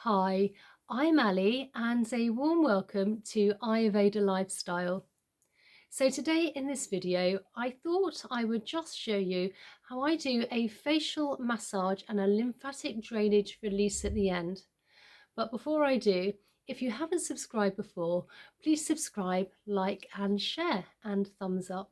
Hi, I'm Ali and a warm welcome to Ayurveda Lifestyle. So today in this video, I thought I would just show you how I do a facial massage and a lymphatic drainage release at the end. But before I do, if you haven't subscribed before, please subscribe, like and share and thumbs up.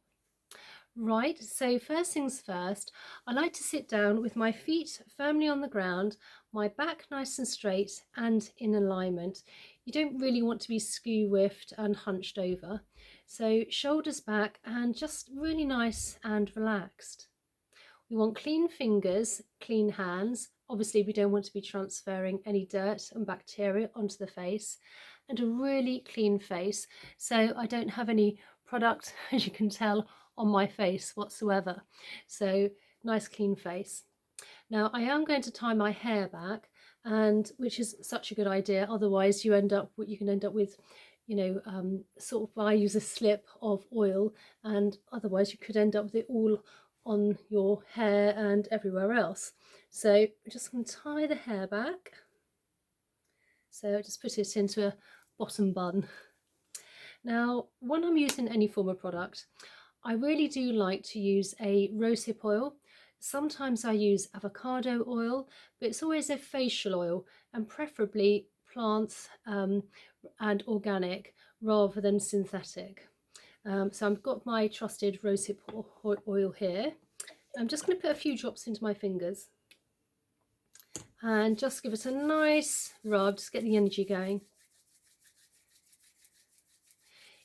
Right, so first things first, I like to sit down with my feet firmly on the ground, my back nice and straight and in alignment. You don't really want to be skew-whiffed and hunched over. So shoulders back and just really nice and relaxed. We want clean fingers, clean hands. Obviously, we don't want to be transferring any dirt and bacteria onto the face, and a really clean face. So I don't have any product, as you can tell, on my face whatsoever. So nice clean face. Now I am going to tie my hair back, and which is such a good idea. Otherwise, you can end up with, sort of, I use a slip of oil, and otherwise you could end up with it all on your hair and everywhere else. So I'm just going to tie the hair back. So just put it into a bottom bun. Now, when I'm using any form of product, I really do like to use a rosehip oil. Sometimes I use avocado oil, but it's always a facial oil, and preferably plants and organic rather than synthetic. So I've got my trusted rosehip oil here. I'm just going to put a few drops into my fingers and just give it a nice rub, just get the energy going.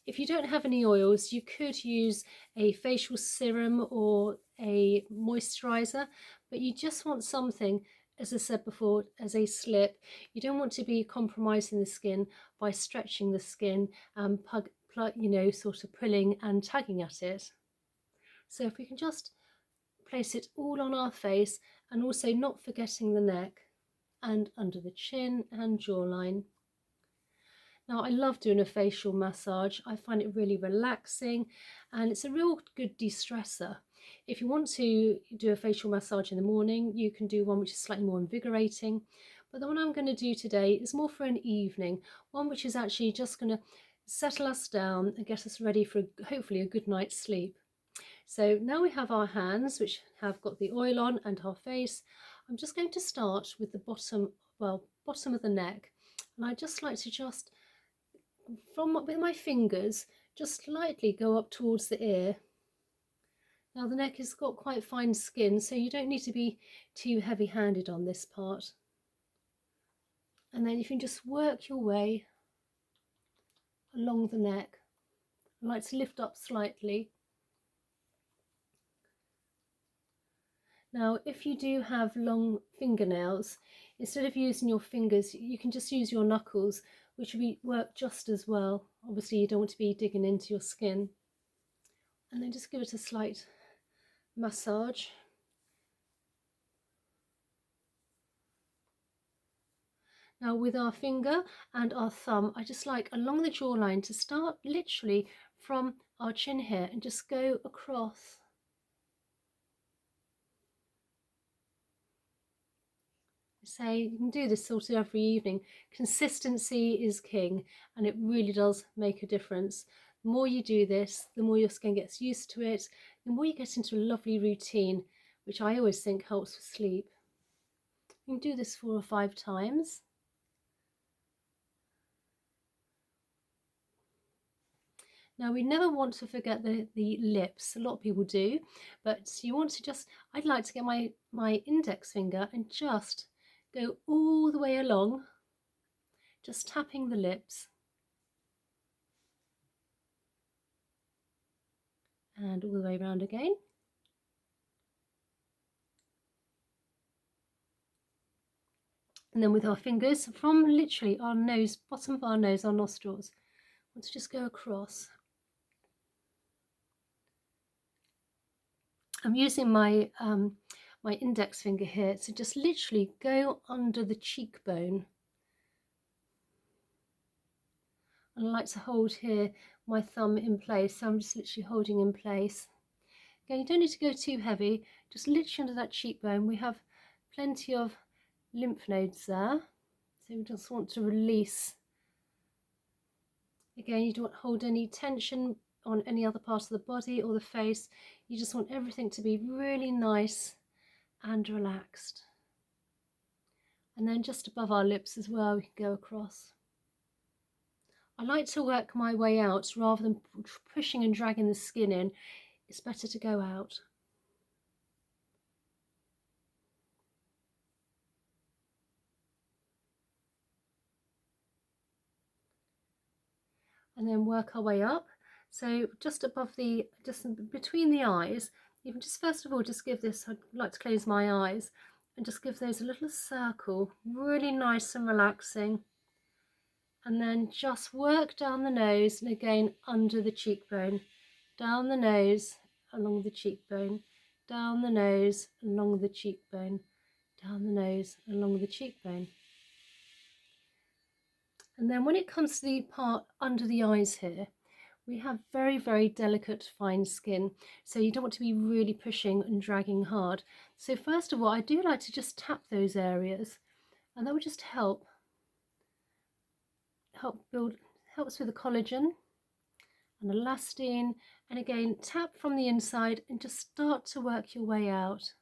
If you don't have any oils, you could use a facial serum or a moisturizer, but you just want something, as I said before, as a slip. You don't want to be compromising the skin by stretching the skin and sort of pulling and tugging at it. So if we can just place it all on our face, and also not forgetting the neck and under the chin and jawline. Now, I love doing a facial massage. I find it really relaxing, and it's a real good de-stressor. If you want to do a facial massage in the morning, you can do one which is slightly more invigorating. But the one I'm going to do today is more for an evening, one which is actually just going to settle us down and get us ready for hopefully a good night's sleep. So now we have our hands, which have got the oil on, and our face. I'm just going to start with the bottom of the neck, and I just like to with my fingers, just lightly go up towards the ear. Now the neck has got quite fine skin, so you don't need to be too heavy-handed on this part. And then you can just work your way along the neck. I like to lift up slightly. Now, if you do have long fingernails, instead of using your fingers, you can just use your knuckles, which will work just as well. Obviously, you don't want to be digging into your skin. And then just give it a slight massage. Now, with our finger and our thumb, I just like along the jawline to start literally from our chin here and just go across. Say you can do this sort of every evening. Consistency is king, and it really does make a difference. The more you do this, the more your skin gets used to it, the more you get into a lovely routine, which I always think helps with sleep. You can do this 4 or 5 times. Now, we never want to forget the lips. A lot of people do, but you want to I'd like to get my index finger and just go all the way along, just tapping the lips. And all the way around again. And then with our fingers from literally our nose, bottom of our nose, our nostrils, I want to just go across. I'm using my my index finger here to just literally go under the cheekbone. And I like to hold here my thumb in place, so I'm just literally holding in place. Again, you don't need to go too heavy, just literally under that cheekbone. We have plenty of lymph nodes there, So we just want to release. Again, you don't hold any tension on any other part of the body or the face. You just want everything to be really nice and relaxed. And then just above our lips as well, we can go across. I like to work my way out rather than pushing and dragging the skin in. It's better to go out. And then work our way up. So just above just between the eyes, you can just first of all just give this, I'd like to close my eyes and just give those a little circle, really nice and relaxing. And then just work down the nose and again under the cheekbone, down the nose, along the cheekbone, down the nose, along the cheekbone, down the nose, along the cheekbone. And then when it comes to the part under the eyes here, we have very, very delicate fine skin, so you don't want to be really pushing and dragging hard. So first of all, I do like to just tap those areas, and that will just helps with the collagen and elastin. And again, tap from the inside and just start to work your way out.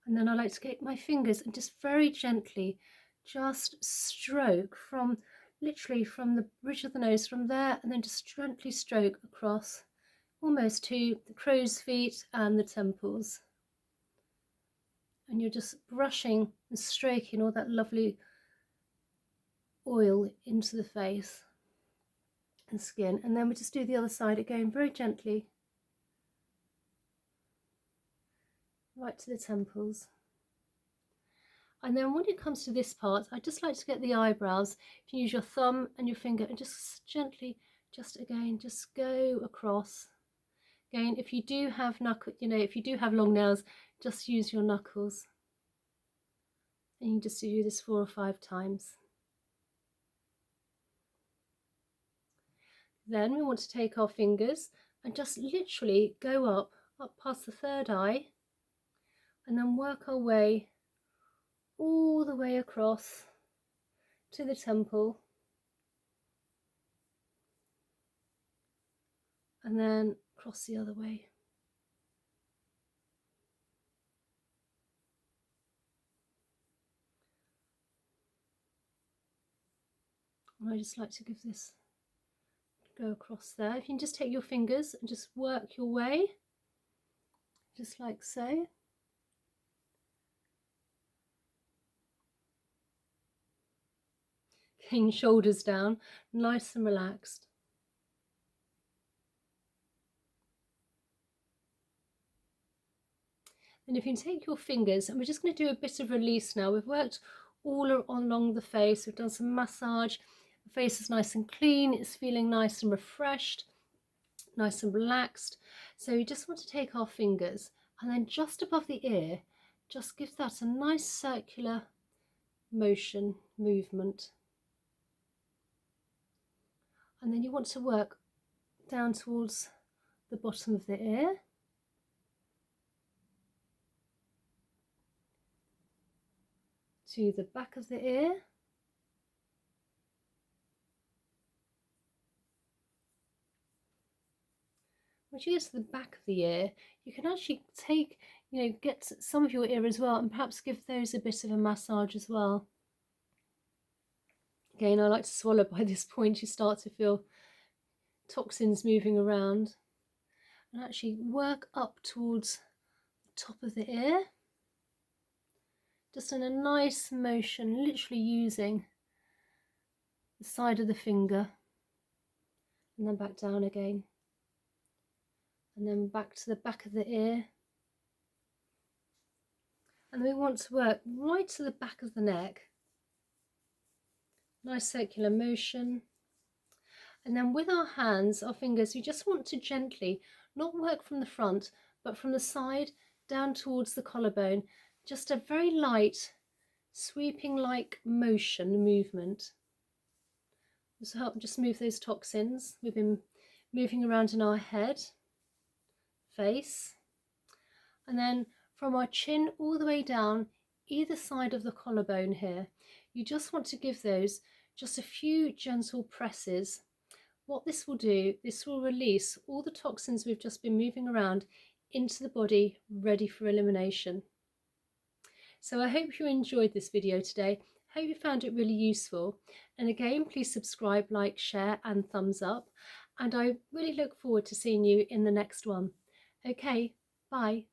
And then I like to get my fingers and just very gently just stroke from literally from the bridge of the nose from there, and then just gently stroke across almost to the crow's feet and the temples. And you're just brushing and stroking all that lovely oil into the face and skin. And then we just do the other side again very gently, right to the temples. And then when it comes to this part, I just like to get the eyebrows. If you use your thumb and your finger and just gently, just go across. Again, if you do have if you do have long nails, just use your knuckles. And you just do this 4 or 5 times. Then we want to take our fingers and just literally go up past the third eye, and then work our way all the way across to the temple, and then across the other way. And I just like to give this go across there. If you can just take your fingers and just work your way, just like so. Getting shoulders down, nice and relaxed. And if you can take your fingers, and we're just going to do a bit of release now. We've worked all along the face, we've done some massage, the face is nice and clean, it's feeling nice and refreshed, nice and relaxed. So we just want to take our fingers and then just above the ear, just give that a nice circular movement. And then you want to work down towards the bottom of the ear. To the back of the ear. Once you get to the back of the ear, you can actually take, get some of your ear as well, and perhaps give those a bit of a massage as well. Again, I like to swallow by this point. You start to feel toxins moving around. And actually work up towards the top of the ear. Just in a nice motion, literally using the side of the finger. And then back down again. And then back to the back of the ear. And we want to work right to the back of the neck. Nice circular motion. And then with our hands, our fingers, we just want to gently, not work from the front, but from the side down towards the collarbone. Just a very light, sweeping-like movement. This will help just move those toxins. We've been moving around in our head, face. and then from our chin all the way down either side of the collarbone here. You just want to give those just a few gentle presses. What this will do, this will release all the toxins we've just been moving around into the body, ready for elimination. So I hope you enjoyed this video today. Hope you found it really useful. And again, please subscribe, like, share and thumbs up. And I really look forward to seeing you in the next one. Okay, bye.